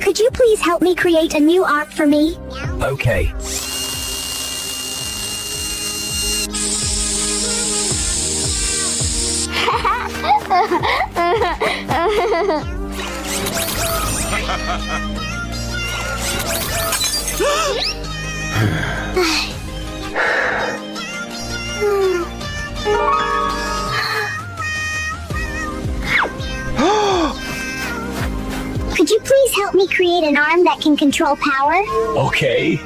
Could you please help me create a new arm for me? Okay. Could you please help me create an arm that can control power? Okay.